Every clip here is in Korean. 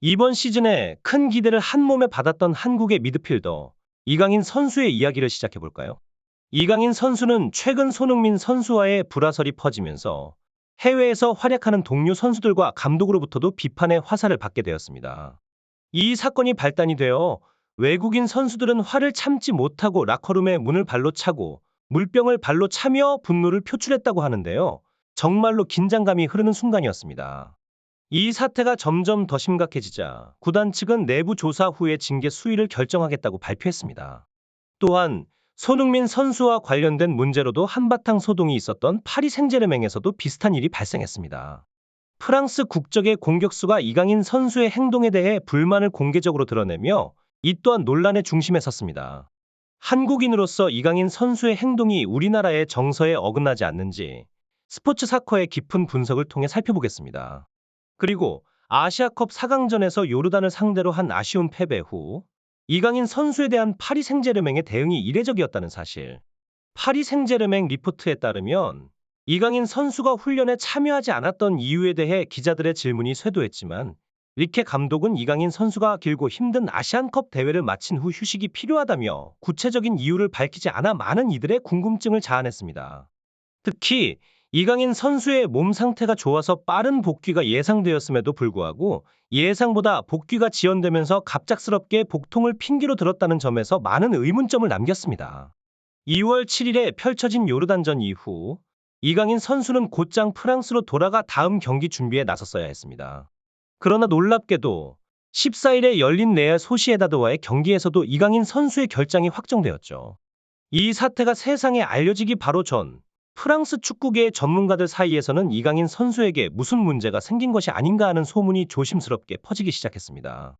이번 시즌에 큰 기대를 한 몸에 받았던 한국의 미드필더 이강인 선수의 이야기를 시작해 볼까요? 이강인 선수는 최근 손흥민 선수와의 불화설이 퍼지면서 해외에서 활약하는 동료 선수들과 감독으로부터도 비판의 화살을 받게 되었습니다. 이 사건이 발단이 되어 외국인 선수들은 화를 참지 못하고 라커룸에 문을 발로 차고 물병을 발로 차며 분노를 표출했다고 하는데요. 정말로 긴장감이 흐르는 순간이었습니다. 이 사태가 점점 더 심각해지자 구단 측은 내부 조사 후에 징계 수위를 결정하겠다고 발표했습니다. 또한 손흥민 선수와 관련된 문제로도 한바탕 소동이 있었던 파리 생제르맹에서도 비슷한 일이 발생했습니다. 프랑스 국적의 공격수가 이강인 선수의 행동에 대해 불만을 공개적으로 드러내며 이 또한 논란의 중심에 섰습니다. 한국인으로서 이강인 선수의 행동이 우리나라의 정서에 어긋나지 않는지 스포츠 사커의 깊은 분석을 통해 살펴보겠습니다. 그리고 아시아컵 4강전에서 요르단을 상대로 한 아쉬운 패배 후 이강인 선수에 대한 파리 생제르맹의 대응이 이례적이었다는 사실. 파리 생제르맹 리포트에 따르면 이강인 선수가 훈련에 참여하지 않았던 이유에 대해 기자들의 질문이 쇄도했지만 리케 감독은 이강인 선수가 길고 힘든 아시안컵 대회를 마친 후 휴식이 필요하다며 구체적인 이유를 밝히지 않아 많은 이들의 궁금증을 자아냈습니다. 특히 이강인 선수의 몸 상태가 좋아서 빠른 복귀가 예상되었음에도 불구하고 예상보다 복귀가 지연되면서 갑작스럽게 복통을 핑계로 들었다는 점에서 많은 의문점을 남겼습니다. 2월 7일에 펼쳐진 요르단전 이후 이강인 선수는 곧장 프랑스로 돌아가 다음 경기 준비에 나섰어야 했습니다. 그러나 놀랍게도 14일에 열린 레알 소시에다드와의 경기에서도 이강인 선수의 결장이 확정되었죠. 이 사태가 세상에 알려지기 바로 전 프랑스 축구계 전문가들 사이에서는 이강인 선수에게 무슨 문제가 생긴 것이 아닌가 하는 소문이 조심스럽게 퍼지기 시작했습니다.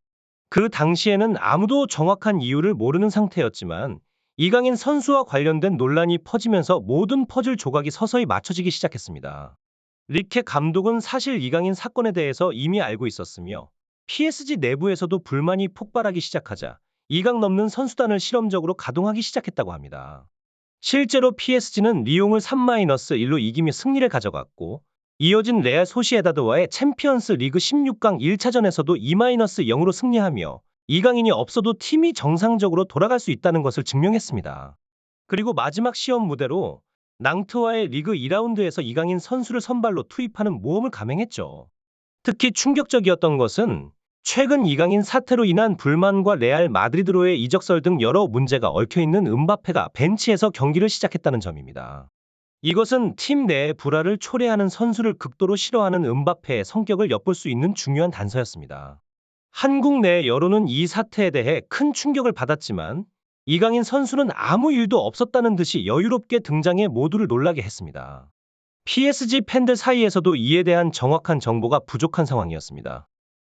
그 당시에는 아무도 정확한 이유를 모르는 상태였지만 이강인 선수와 관련된 논란이 퍼지면서 모든 퍼즐 조각이 서서히 맞춰지기 시작했습니다. 리케 감독은 사실 이강인 사건에 대해서 이미 알고 있었으며 PSG 내부에서도 불만이 폭발하기 시작하자 이강 넘는 선수단을 실험적으로 가동하기 시작했다고 합니다. 실제로 PSG는 리옹을 3-1로 이기며 승리를 가져갔고 이어진 레알 소시에다드와의 챔피언스 리그 16강 1차전에서도 2-0으로 승리하며 이강인이 없어도 팀이 정상적으로 돌아갈 수 있다는 것을 증명했습니다. 그리고 마지막 시험 무대로 낭트와의 리그 2라운드에서 이강인 선수를 선발로 투입하는 모험을 감행했죠. 특히 충격적이었던 것은 최근 이강인 사태로 인한 불만과 레알 마드리드로의 이적설 등 여러 문제가 얽혀있는 음바페가 벤치에서 경기를 시작했다는 점입니다. 이것은 팀 내의 불화를 초래하는 선수를 극도로 싫어하는 음바페의 성격을 엿볼 수 있는 중요한 단서였습니다. 한국 내 여론은 이 사태에 대해 큰 충격을 받았지만 이강인 선수는 아무 일도 없었다는 듯이 여유롭게 등장해 모두를 놀라게 했습니다. PSG 팬들 사이에서도 이에 대한 정확한 정보가 부족한 상황이었습니다.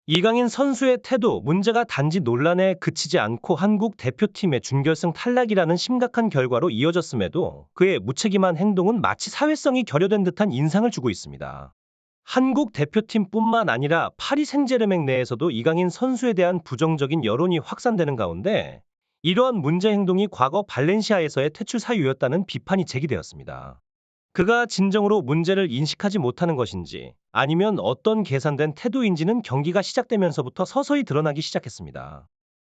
이강인 선수의 태도 문제가 단지 논란에 그치지 않고 한국 대표팀의 준결승 탈락이라는 심각한 결과로 이어졌음에도 그의 무책임한 행동은 마치 사회성이 결여된 듯한 인상을 주고 있습니다. 한국 대표팀뿐만 아니라 파리 생제르맹 내에서도 이강인 선수에 대한 부정적인 여론이 확산되는 가운데 이러한 문제 행동이 과거 발렌시아에서의 퇴출 사유였다는 비판이 제기되었습니다. 그가 진정으로 문제를 인식하지 못하는 것인지 아니면 어떤 계산된 태도인지는 경기가 시작되면서부터 서서히 드러나기 시작했습니다.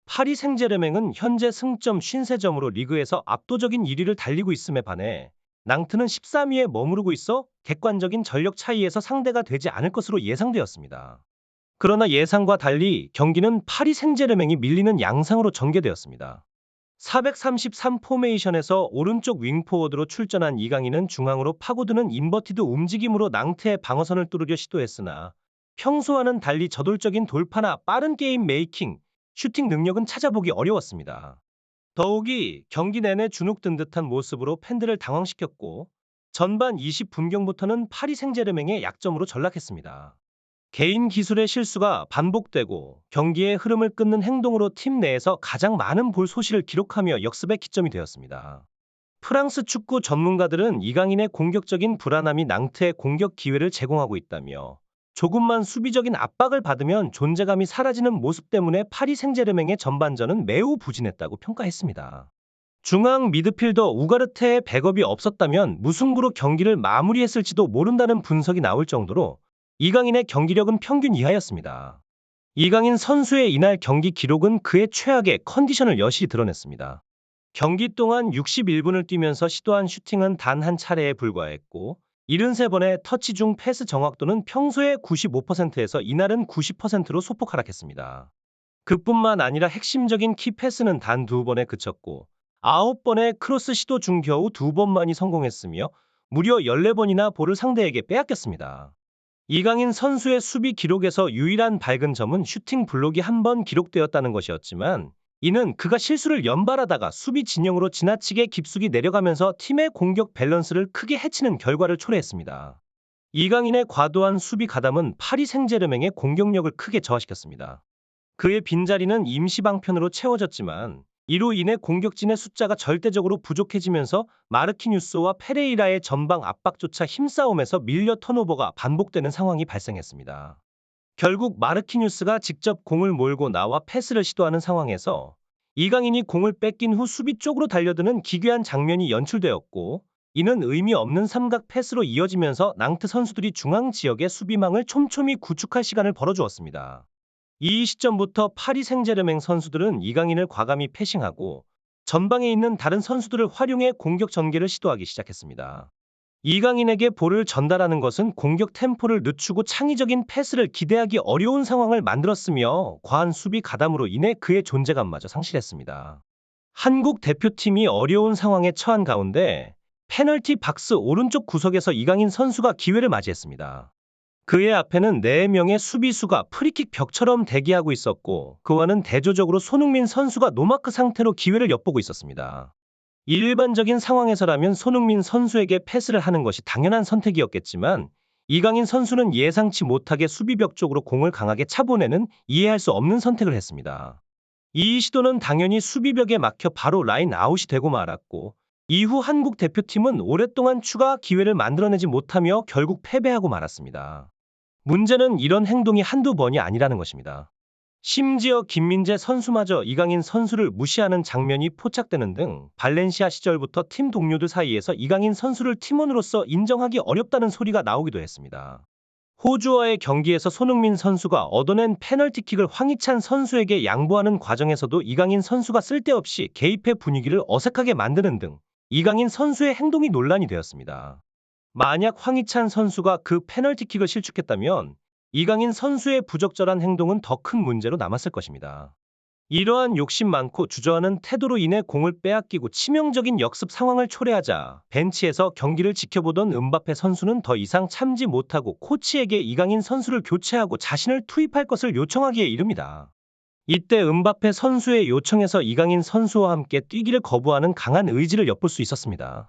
파리 생제르맹은 현재 승점 53점으로 리그에서 압도적인 1위를 달리고 있음에 반해 낭트는 13위에 머무르고 있어 객관적인 전력 차이에서 상대가 되지 않을 것으로 예상되었습니다. 그러나 예상과 달리 경기는 파리 생제르맹이 밀리는 양상으로 전개되었습니다. 433 포메이션에서 오른쪽 윙포워드로 출전한 이강인은 중앙으로 파고드는 인버티드 움직임으로 낭트의 방어선을 뚫으려 시도했으나 평소와는 달리 저돌적인 돌파나 빠른 게임 메이킹, 슈팅 능력은 찾아보기 어려웠습니다. 더욱이 경기 내내 주눅든 듯한 모습으로 팬들을 당황시켰고 전반 20분경부터는 파리 생제르맹의 약점으로 전락했습니다. 개인 기술의 실수가 반복되고 경기의 흐름을 끊는 행동으로 팀 내에서 가장 많은 볼 소시를 기록하며 역습의 기점이 되었습니다. 프랑스 축구 전문가들은 이강인의 공격적인 불안함이 낭트의 공격 기회를 제공하고 있다며 조금만 수비적인 압박을 받으면 존재감이 사라지는 모습 때문에 파리 생제르맹의 전반전은 매우 부진했다고 평가했습니다. 중앙 미드필더 우가르테의 백업이 없었다면 무승부로 경기를 마무리했을지도 모른다는 분석이 나올 정도로 이강인의 경기력은 평균 이하였습니다. 이강인 선수의 이날 경기 기록은 그의 최악의 컨디션을 여실히 드러냈습니다. 경기 동안 61분을 뛰면서 시도한 슈팅은 단 한 차례에 불과했고 73번의 터치 중 패스 정확도는 평소의 95%에서 이날은 90%로 소폭 하락했습니다. 그뿐만 아니라 핵심적인 키 패스는 단 2번에 그쳤고 9번의 크로스 시도 중 겨우 2번만이 성공했으며 무려 14번이나 볼을 상대에게 빼앗겼습니다. 이강인 선수의 수비 기록에서 유일한 밝은 점은 슈팅 블록이 한 번 기록되었다는 것이었지만 이는 그가 실수를 연발하다가 수비 진영으로 지나치게 깊숙이 내려가면서 팀의 공격 밸런스를 크게 해치는 결과를 초래했습니다. 이강인의 과도한 수비 가담은 파리 생제르맹의 공격력을 크게 저하시켰습니다. 그의 빈자리는 임시 방편으로 채워졌지만 이로 인해 공격진의 숫자가 절대적으로 부족해지면서 마르키뉴스와 페레이라의 전방 압박조차 힘싸움에서 밀려 턴오버가 반복되는 상황이 발생했습니다. 결국 마르키뉴스가 직접 공을 몰고 나와 패스를 시도하는 상황에서 이강인이 공을 뺏긴 후 수비 쪽으로 달려드는 기괴한 장면이 연출되었고 이는 의미 없는 삼각 패스로 이어지면서 낭트 선수들이 중앙 지역의 수비망을 촘촘히 구축할 시간을 벌어주었습니다. 이 시점부터 파리 생제르맹 선수들은 이강인을 과감히 패싱하고 전방에 있는 다른 선수들을 활용해 공격 전개를 시도하기 시작했습니다. 이강인에게 볼을 전달하는 것은 공격 템포를 늦추고 창의적인 패스를 기대하기 어려운 상황을 만들었으며 과한 수비 가담으로 인해 그의 존재감마저 상실했습니다. 한국 대표팀이 어려운 상황에 처한 가운데 페널티 박스 오른쪽 구석에서 이강인 선수가 기회를 맞이했습니다. 그의 앞에는 4명의 수비수가 프리킥 벽처럼 대기하고 있었고 그와는 대조적으로 손흥민 선수가 노마크 상태로 기회를 엿보고 있었습니다. 일반적인 상황에서라면 손흥민 선수에게 패스를 하는 것이 당연한 선택이었겠지만 이강인 선수는 예상치 못하게 수비벽 쪽으로 공을 강하게 차보내는 이해할 수 없는 선택을 했습니다. 이 시도는 당연히 수비벽에 막혀 바로 라인 아웃이 되고 말았고 이후 한국 대표팀은 오랫동안 추가 기회를 만들어내지 못하며 결국 패배하고 말았습니다. 문제는 이런 행동이 한두 번이 아니라는 것입니다. 심지어 김민재 선수마저 이강인 선수를 무시하는 장면이 포착되는 등 발렌시아 시절부터 팀 동료들 사이에서 이강인 선수를 팀원으로서 인정하기 어렵다는 소리가 나오기도 했습니다. 호주와의 경기에서 손흥민 선수가 얻어낸 페널티킥을 황희찬 선수에게 양보하는 과정에서도 이강인 선수가 쓸데없이 개입해 분위기를 어색하게 만드는 등 이강인 선수의 행동이 논란이 되었습니다. 만약 황희찬 선수가 그 페널티킥을 실축했다면 이강인 선수의 부적절한 행동은 더 큰 문제로 남았을 것입니다. 이러한 욕심 많고 주저하는 태도로 인해 공을 빼앗기고 치명적인 역습 상황을 초래하자 벤치에서 경기를 지켜보던 음바페 선수는 더 이상 참지 못하고 코치에게 이강인 선수를 교체하고 자신을 투입할 것을 요청하기에 이릅니다. 이때 음바페 선수의 요청에서 이강인 선수와 함께 뛰기를 거부하는 강한 의지를 엿볼 수 있었습니다.